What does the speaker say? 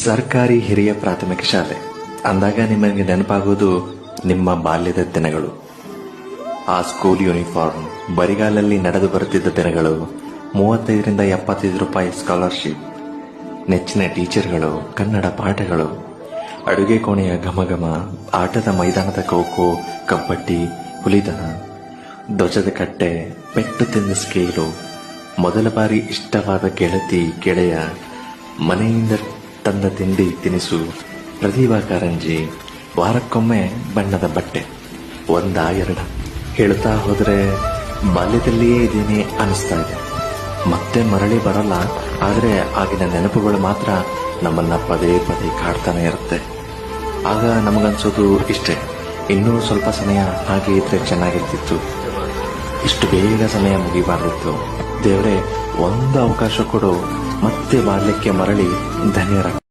ಸರ್ಕಾರಿ ಹಿರಿಯ ಪ್ರಾಥಮಿಕ ಶಾಲೆ ಅಂದಾಗ ನಿಮಗೆ ನೆನಪಾಗೋದು ನಿಮ್ಮ ಬಾಲ್ಯದ ದಿನಗಳು. ಆ ಸ್ಕೂಲ್ ಯೂನಿಫಾರ್ಮ್, ಬರಿಗಾಲಲ್ಲಿ ನಡೆದು ಬರುತ್ತಿದ್ದ ದಿನಗಳು, 35ರಿಂದ 75 ರೂಪಾಯಿ ಸ್ಕಾಲರ್ಶಿಪ್, ನೆಚ್ಚಿನ ಟೀಚರ್ಗಳು, ಕನ್ನಡ ಪಾಠಗಳು, ಅಡುಗೆ ಕೋಣೆಯ ಘಮಘಮ, ಆಟದ ಮೈದಾನದ ಖೋಖೋ, ಕಬಡ್ಡಿ, ಹುಲಿದನ, ಧ್ವಜದ ಕಟ್ಟೆ, ಪೆಟ್ಟು ತಿಂದ ಸ್ಕೇಲು, ಮೊದಲ ಬಾರಿ ಇಷ್ಟವಾದ ಗೆಳತಿ ಗೆಳೆಯ, ಮನೆಯಿಂದ ತಂದ ತಿಂಡಿ ತಿನಿಸು, ಪ್ರತಿಭಾ ಕಾರಂಜಿ, ವಾರಕ್ಕೊಮ್ಮೆ ಬಣ್ಣದ ಬಟ್ಟೆ, ಎರಡ ಹೇಳ್ತಾ ಹೋದರೆ ಬಾಲ್ಯದಲ್ಲಿಯೇ ಇದೇನೆ ಅನಿಸ್ತಾ ಇದೆ. ಮತ್ತೆ ಮರಳಿ ಬರಲ್ಲ, ಆದರೆ ಆಗಿನ ನೆನಪುಗಳು ಮಾತ್ರ ನಮ್ಮನ್ನ ಪದೇ ಪದೇ ಕಾಡ್ತಾನೆ ಇರುತ್ತೆ. ಆಗ ನಮಗನ್ಸೋದು ಇಷ್ಟೇ, ಇನ್ನೂ ಸ್ವಲ್ಪ ಸಮಯ ಹಾಗೆ ಇದ್ರೆ ಚೆನ್ನಾಗಿರ್ತಿತ್ತು, ಇಷ್ಟು ಬೇಗ ಸಮಯ ಮುಗಿಬಾರ್ದಿತ್ತು. ದೇವರೇ, ಒಂದು ಅವಕಾಶ ಕೊಡು, ಮತ್ತೆ ಬಾಲ್ಯಕ್ಕೆ ಮರಳಿ ಧನ್ಯರ